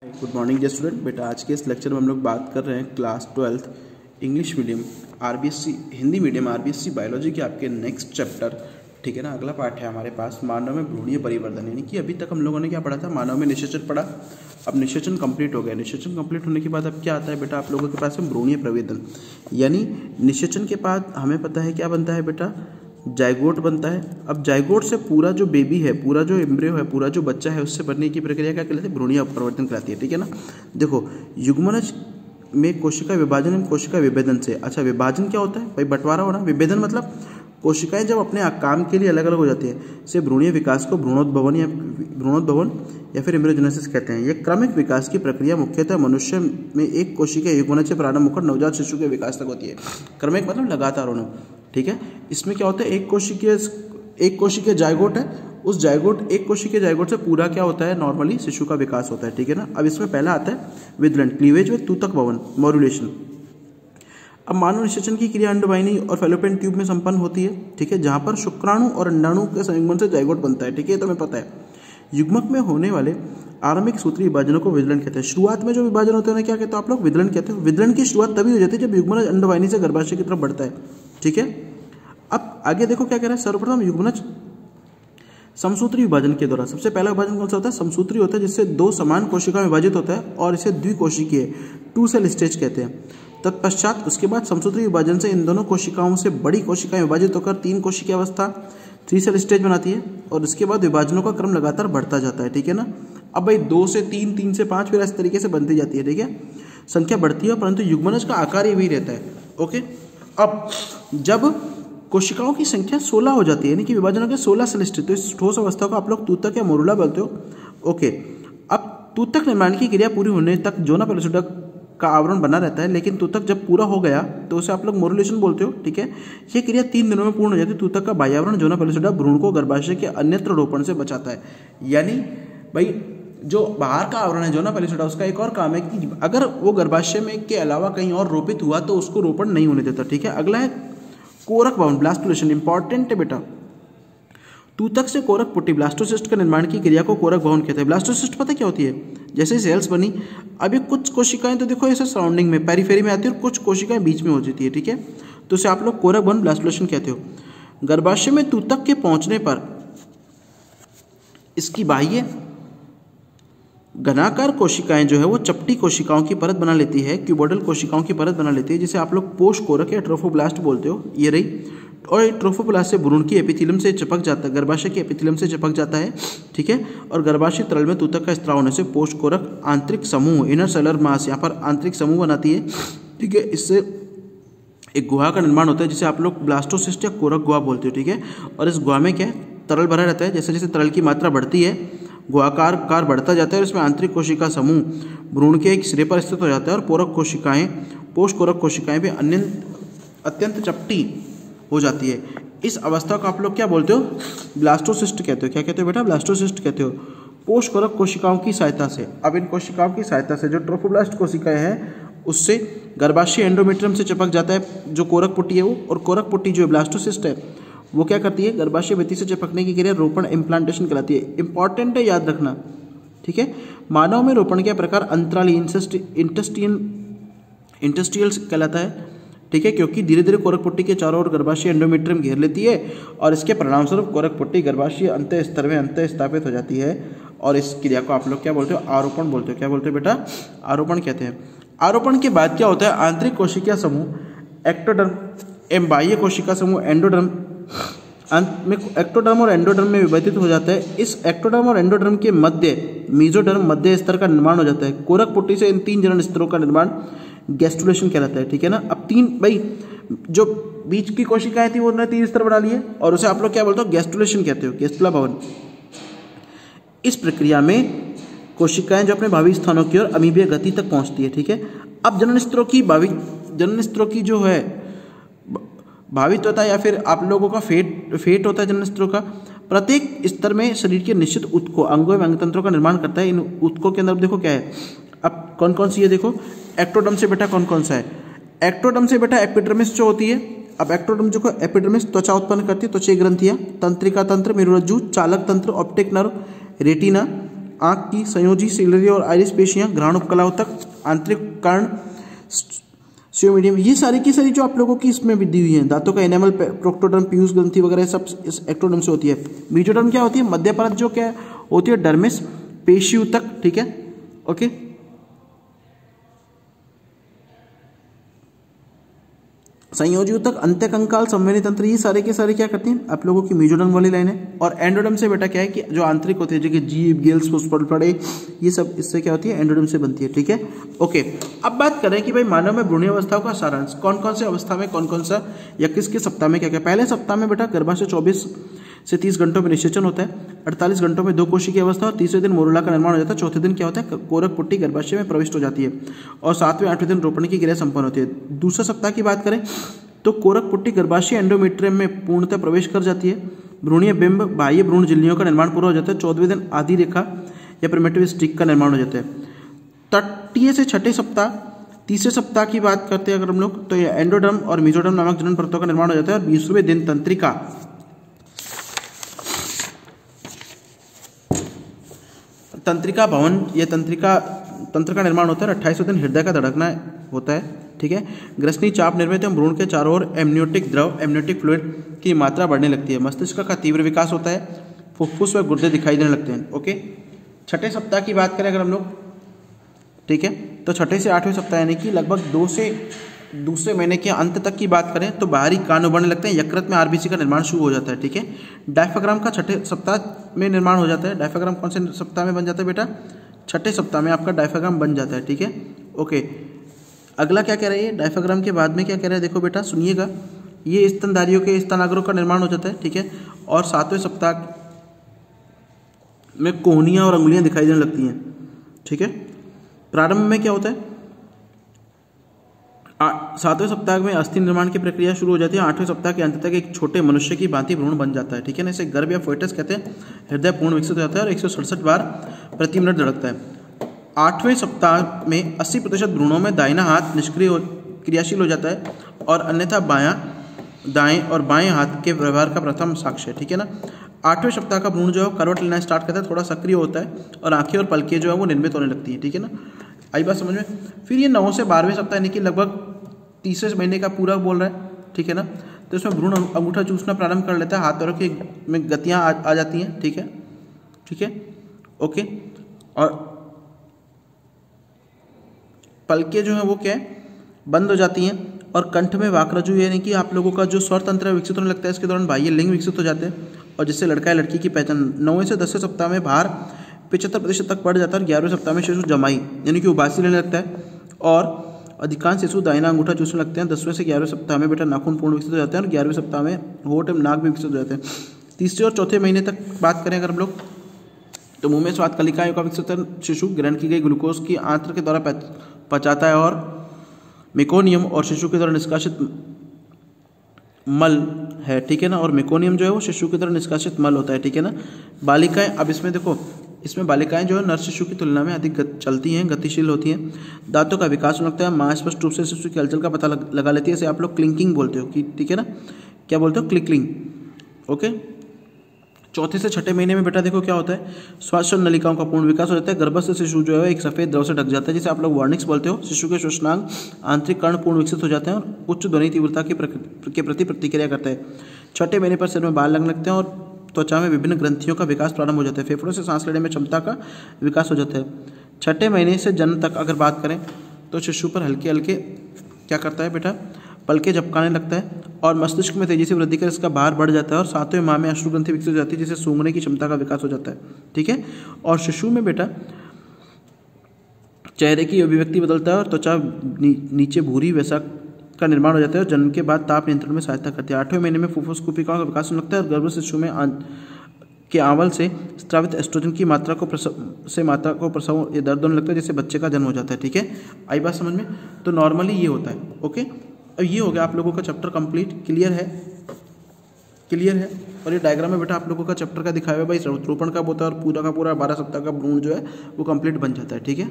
Good morning dear student. बेटा आज के इस लेक्चर में हम लोग बात कर रहे हैं class 12 English medium RBSC Hindi medium RBSC biology के आपके नेक्स्ट चैप्टर, ठीक है ना। अगला पार्ट है हमारे पास मानव में भ्रूणीय परिवर्तन। यानी कि अभी तक हम लोगों ने क्या पढ़ा था, मानव में निषेचन पढ़ा। अब निषेचन कंप्लीट हो गया। निषेचन कंप्लीट होने के बाद अब क्या आता है बेटा आप लोगों के पास में भ्रूणीय परिवर्तन। यानी निषेचन के बाद हमें पता है क्या बनता है बेटा, जाइगोट बनता है। अब जाइगोट से पूरा जो बेबी है, पूरा जो एम्ब्रियो है, पूरा जो बच्चा है, उससे बनने की प्रक्रिया क्या कहलाती है, भ्रूणीय परिवर्तन कहलाती है, ठीक है ना। देखो युग्मनज में कोशिका विभाजन एवं कोशिका विभेदन से। अच्छा, विभाजन क्या होता है भाई, बंटवारा होना। विभेदन मतलब कोशिकाएं जब अपने काम के लिए अलग अलग हो जाती है, से भ्रूणीय विकास को भ्रूणोद्भवन या फिर एम्ब्रियोजेनेसिस कहते हैं। यह क्रमिक विकास की प्रक्रिया मुख्यतः मनुष्य में एक कोशिका युग्मनज से प्रारंभ होकर नवजात शिशु के विकास तक होती है। क्रमिक मतलब लगातार होना, ठीक है। इसमें क्या होता है, एक कोशिकीय जाइगोट है, उस जाइगोट एक कोशिकीय जाइगोट से पूरा क्या होता है, नॉर्मली शिशु का विकास होता है, ठीक है ना। अब इसमें पहला आता है विदलन, क्लीवेज व तूतक भवन, मॉड्यूलेशन। अब मानव निषेचन की क्रिया अंडवाहिनी और फैलोपियन ट्यूब में संपन्न होती है, ठीक है, जहां पर शुक्राणु और अंडाणु के संयुग्मन से जाइगोट बनता है, ठीक है, तो हमें पता है। युग्मक में होने वाले आरंभिक सूत्रीय विभाजनों को विदलन कहते हैं। शुरुआत में जो विभाजन होते हैं क्या कहते हो आप लोग, विदलन कहते हो। विदलन की शुरुआत तभी हो जाती है जब युग्मनज अंडवाहिनी से गर्भाशय की तरफ बढ़ता है, ठीक है। अब आगे देखो क्या कह रहा है, सर्वप्रथम युग्मनज समसूत्री विभाजन के द्वारा। सबसे पहला विभाजन कौन सा होता है, समसूत्री होता है, जिससे दो समान कोशिका विभाजित होता है और इसे द्विकोशिकीय टू सेल स्टेज कहते हैं। तत्पश्चात उसके बाद समसूत्री विभाजन से इन दोनों कोशिकाओं से बड़ी कोशिकाएं विभाजित होकर तीन कोशिकीय अवस्था थ्री सेल स्टेज बनाती है और उसके बाद विभाजनों का क्रम लगातार बढ़ता जाता है, ठीक है ना। अब भाई 2 से 3, 3 से 5 फिर इस तरीके से बनती जाती है, ठीक है। संख्या बढ़ती है परंतु युग्मनज का आकार ये भी रहता है, ओके। अब जब कोशिकाओं की संख्या 16 हो जाती है, यानी कि विभाजनों के 16 सेल स्टेज, तो इस ठोस अवस्था को आप लोग तूतक या मोरुला बोलते हो, ओके। अब तूतक निर्माण की क्रिया पूरी होने तक जोना पेलुसिडा का आवरण बना रहता है, लेकिन तूतक जब पूरा हो गया तो उसे आप लोग मोरुलेशन बोलते हो, ठीक है। ये क्रिया 3 दिनों में पूर्ण हो जाती है। तूतक का बाह्यावरण जोना पेलुसिडा भ्रूण को गर्भाशय के अन्यत्र रोपण से बचाता है। यानी भाई जो बाहर का आवरण है जोना पेलुसिडा, उसका एक और काम है कि अगर वो गर्भाशय में के अलावा कहीं और रोपित हुआ तो उसको रोपण नहीं होने देता, ठीक है। अगला है कोरक भवन, ब्लास्टुलेशन, इंपॉर्टेंट है बेटा। तूतक से कोरक पुट्टी ब्लास्टोसिस्ट का निर्माण की क्रिया को कोरक भवन कहते हैं। ब्लास्टोसिस्ट पता क्या होती है, जैसे सेल्स बनी, अभी कुछ कोशिकाएं तो देखो ऐसे सराउंडिंग में पेरिफेरी में आती है और कुछ कोशिकाएं बीच में हो जाती है, ठीक है। तो इसे आप लोग कोरक भवन ब्लास्टुलेशन कहते हो। गर्भाशय में तूतक के पहुंचने पर इसकी बाह्य घनाकार कोशिकाएं जो है वो चपटी कोशिकाओं की परत बना लेती है, क्यूबोइडल कोशिकाओं की परत बना लेती है, जिसे आप लोग पोष कोरक या ट्रोफोब्लास्ट बोलते हो, ये रही। और ट्रोफोब्लास्ट से भ्रूण की एपिथेलियम से चिपक जाता है, गर्भाशय के एपिथेलियम से चिपक जाता है, ठीक है। और गर्भाशय तरल में तूतक का स्त्राव होने से पोष कोरक आंतरिक समूह, इनर सेलुलर मास, यहाँ पर आंतरिक समूह बनाती है, ठीक है। इससे एक गुहा का निर्माण होता है जिसे आप लोग ब्लास्टोसिस्ट या कोरक गुहा बोलते हो, ठीक है। और इस गुहा में क्या है, तरल भरा रहता है। जैसे जैसे तरल की मात्रा बढ़ती है गुहाकार बढ़ता जाता है और इसमें आंतरिक कोशिका समूह भ्रूण के एक सिरे पर स्थित हो जाता है और पोष कोरक कोशिकाएं भी अत्यंत चपटी हो जाती है। इस अवस्था को आप लोग क्या बोलते हो, ब्लास्टोसिस्ट कहते हो। क्या कहते हो बेटा, ब्लास्टोसिस्ट कहते हो। पोष कोरक कोशिकाओं की सहायता से, अब इन कोशिकाओं की सहायता से जो ट्रोफोब्लास्ट कोशिकाएं हैं उससे गर्भाशय एंडोमेट्रियम से चिपक जाता है जो कोरक पुट्टी है वो, और कोरक पुट्टी जो ब्लास्टोसिस्ट है वो क्या करती है, गर्भाशय भित्ति से चिपकने की क्रिया रोपण इम्प्लांटेशन कहलाती है। इंपॉर्टेंट है, याद रखना, ठीक है। मानव में रोपण के प्रकार अंतराली इंटस्टियल कहलाता है, ठीक है, क्योंकि धीरे धीरे कोरक पुट्टी के चारों ओर गर्भाशय एंडोमेट्रियम घेर लेती है और इसके परिणामस्वरूप कोरक पुट्टी गर्भाशय अंत स्तर में अंत स्थापित हो जाती है। और इस क्रिया को आप लोग क्या बोलते हो, आरोपण बोलते हो। क्या बोलते हो बेटा, आरोपण कहते हैं। आरोपण के बाद क्या होता है, आंतरिक कोशिकीय समूह एक्टोडर्म एवं बाह्य कोशिका समूह एंडोडर्म अंत में एक्टोडर्म और एंडोडर्म में विभाजित हो जाता है। इस एक्टोडर्म और एंडोडर्म के मध्य मीजोडर्म मध्य स्तर का निर्माण हो जाता है। कोरक पुट्टी से इन 3 जनन स्तरों का निर्माण गैस्ट्रुलेशन कहलाता है, ठीक है ना। अब 3 भाई जो बीच की कोशिकाएं थी वो उन्होंने 3 स्तर बना लिए और उसे आप लोग क्या बोलते हो, गैस्ट्रुलेशन कहते हो, गैस्ट्रुला भवन। इस प्रक्रिया में कोशिकाएं जो अपने भावी स्थानों की ओर अमीबीय गति तक पहुंचती है, ठीक है। अब जनन स्तरों की जो है भावित होता है या फिर आप लोगों का फेट होता है जनन स्तरों का। प्रत्येक स्तर में शरीर के निश्चित उत्कों अंगों एवं अंगतंत्रों का निर्माण करता है। इन उत्कों के अंदर देखो क्या है, अब कौन कौन सी है देखो, एक्टोडर्म से बेटा कौन कौन सा है, एक्टोडर्म से बेटा एपिडर्मिस जो होती है। अब एक्टोडर्म जो एपिडर्मिस त्वचा उत्पन्न करती है, त्वचीय ग्रंथियां, तंत्रिका तंत्र, मेरुरज्जु, चालक तंत्र, ऑप्टिक नर्व, रेटिना, आंख की संयोजी सिलरी और आइरिस पेशियां, घ्राण उपकला तक, आंतरिक कर्ण, मीडियम, ये सारी की सारी जो आप लोगों की इसमें दी हुई है। दांतों का एनेमल, प्रोक्टोडर्म, पीयूष ग्रंथि वगैरह सब इस एक्टोडर्म से होती है। मेसोडर्म क्या होती है? मध्य परत जो क्या होती है, डर्मिस, पेशी तक, ठीक है, ओके। संयोजी तक, अंत्यकंकाल, संवेदी तंत्र, ये सारे के सारे क्या करते हैं आप लोगों की मेसोडर्म वाली लाइन है। और एंडोडर्म से बेटा क्या है कि जो आंतरिक होती है, जो कि जीभ, गिल्स, फुस्फुड़े, ये सब इससे क्या होती है, एंडोडर्म से बनती है, ठीक है, ओके। अब बात करें कि भाई मानव में भ्रूणीय अवस्थाओं का सारांश, कौन कौन से अवस्था में कौन कौन सा या किस किस सप्ताह में क्या क्या। पहले सप्ताह में बेटा गर्भाशय 24 से 30 घंटों में निषेचन होता है, 48 घंटों में 2 कोशिकीय अवस्था, और तीसरे दिन मोरुला का निर्माण हो जाता है, चौथे दिन क्या होता है, कोरक पुट्टी गर्भाशय में प्रविष्ट हो जाती है, और 7वें 8वें दिन रोपण की क्रिया संपन्न होती है। दूसरा सप्ताह की बात करें तो कोरक पुट्टी गर्भाशय एंडोमेट्रियम में पूर्णतः प्रवेश कर जाती है, भ्रूणीय बिंब, बाह्य भ्रूण झिल्लियों का निर्माण पूरा हो जाता है, 14वें दिन आधी रेखा या प्रिमिटिव स्टिक का निर्माण हो जाता है। तृतीय से छठे सप्ताह, तीसरे सप्ताह की बात करते हैं अगर हम लोग, तो एंडोडर्म और मेसोडर्म नामक जनन परतों का निर्माण हो जाता है, और 20वें दिन तंत्रिका भवन या तंत्र का निर्माण होता है, 28वें दिन हृदय का धड़कना होता है, ठीक है। ग्रसनी चाप निर्मित है, भ्रूण के चारों ओर एमनियोटिक द्रव, एमनियोटिक फ्लूइड की मात्रा बढ़ने लगती है, मस्तिष्क का तीव्र विकास होता है, फुफ्फुस व गुर्दे दिखाई देने लगते हैं, ओके। छठे सप्ताह की बात करें अगर हम लोग, ठीक है, तो छठे से 8वें सप्ताह यानी कि लगभग 2 से दूसरे महीने के अंत तक की बात करें तो बाहरी कान उभरने लगते हैं, यकृत में आरबीसी का निर्माण शुरू हो जाता है, ठीक है। डायफ्राम का छठे सप्ताह में निर्माण हो जाता है। डायफ्राम कौन से सप्ताह में बन जाता है बेटा? छठे सप्ताह में आपका डायफ्राम बन जाता है, ठीक है, ओके। अगला क्या कह रहा है, डायफ्राम के बाद में क्या कह रहा है, देखो बेटा सुनिएगा, ये स्तनधारियों के स्तनाग्रों का निर्माण हो जाता है, ठीक है, और 7वें सप्ताह में कोहनियाँ और अंगुलियाँ दिखाई देने लगती हैं, ठीक है। प्रारंभ में क्या होता है, 7वें सप्ताह में अस्थि निर्माण की प्रक्रिया शुरू हो जाती है, 8वें सप्ताह के अंत तक एक छोटे मनुष्य की भांति भ्रूण बन जाता है, ठीक है ना। इसे गर्भ या फोएटस कहते हैं। हृदय पूर्ण विकसित हो जाता है और 167 बार प्रति मिनट धड़कता है। 8वें सप्ताह में 80% भ्रूणों में दाहिना हाथ निष्क्रिय क्रियाशील हो जाता है और अन्यथा दाएं और बाएं हाथ के व्यवहार का प्रथम साक्ष्य है, ठीक है ना। 8वें सप्ताह का भ्रूण जो है करवट लेना स्टार्ट करता है, थोड़ा सक्रिय होता है और आंखें और पलकें जो है वो निर्मित होने लगती है, ठीक है ना। आई बात समझ में। फिर ये 9 से 12वें सप्ताह यानी कि लगभग तीसरे महीने का पूरा बोल रहा है, ठीक है ना। तो इसमें भ्रूण अंगूठा चूसना प्रारंभ कर लेता है, हाथ पैरों की में गतियाँ आ जाती हैं, ठीक है, ठीक है, ओके। और पलकें जो है वो क्या है, बंद हो जाती हैं और कंठ में वाक्रजु यानी कि आप लोगों का जो स्वर तंत्र विकसित होने लगता है, इसके दौरान बाह्य लिंग विकसित हो जाते हैं और जिससे लड़का या लड़की की पहचान। 9वें से 10वें सप्ताह में भार 75% तक बढ़ जाता है और 11वें सप्ताह में शिशु जमाई यानी कि उबासी लेने लगता है और अधिकांश शिशु दाहिना अंगूठा चूसने लगते हैं। 10वें से 11वें सप्ताह में बेटा नाखून पूर्ण विकसित हो जाते हैं और 11वें सप्ताह में होठ एवं नाक भी विकसित हो जाते हैं। तीसरे और चौथे महीने तक बात करें अगर हम लोग, तो मुंह में स्वाद कलिकाओं का विकसित शिशु ग्रहण की गई ग्लूकोज की आंत्र के द्वारा पचाता है और मेकोनियम और शिशु के द्वारा निष्कासित मल है, ठीक है ना। और मेकोनियम जो है वो शिशु की तरह निष्कासित मल होता है, ठीक है ना। बालिकाएं, अब इसमें देखो, इसमें बालिकाएं जो है नर शिशु की तुलना में अधिक चलती हैं, गतिशील होती हैं। दांतों का विकास होने लगता है, मां स्पष्ट रूप से शिशु की हलचल का पता लगा लेती है। इसे आप लोग क्लिंकिंग बोलते हो, ठीक है ना, क्या बोलते हो, क्लिकलिंग, ओके। चौथे से छठे महीने में बेटा देखो क्या होता है, श्वासन नलिकाओं का पूर्ण विकास हो जाता है। गर्भस्थ शिशु जो है एक सफेद द्रव से ढक जाता है जिसे आप लोग वर्निक्स बोलते हो। शिशु के श्वसनांग आंतरिक कर्ण पूर्ण विकसित हो जाते हैं और उच्च ध्वनि तीव्रता के प्रति प्रतिक्रिया करते हैं। छठे महीने पर सिर में बाल लगने लगते हैं और त्वचा में विभिन्न ग्रंथियों का विकास प्रारंभ हो जाता है। फेफड़ों से सांस लेने में क्षमता का विकास हो जाता है। छठे महीने से जन्म तक अगर बात करें तो शिशु पर हल्के हल्के क्या करता है बेटा, पलके झपकाने लगता है और मस्तिष्क में तेजी से वृद्धि कर इसका भार बढ़ जाता है और 7वें माह में अश्रु ग्रंथि विकसित हो जाती है जिससे सूंघने की क्षमता का विकास हो जाता है, ठीक है। और शिशु में बेटा चेहरे की अभिव्यक्ति बदलता है और त्वचा नीचे भूरी वैसा का निर्माण हो जाता है और जन्म के बाद ताप नियंत्रण में सहायता करती है। 8वें महीने में फुफ्फुस कोशिकाओं का विकास होने लगता है और गर्भस्थ शिशु में के आवल से स्रावित एस्ट्रोजन की मात्रा को प्रसव ये दर्द होने लगता है जिससे बच्चे का जन्म हो जाता है, ठीक है। आई बात समझ में। तो नॉर्मली ये होता है, ओके। अब ये हो गया आप लोगों का चैप्टर कंप्लीट, क्लियर है, क्लियर है। और ये डायग्राम में बेटा आप लोगों का चैप्टर का दिखाया हुआ भाई रोपण कब होता है और पूरा का पूरा 12 सप्ताह का भ्रूण जो है वो कंप्लीट बन जाता है, ठीक है।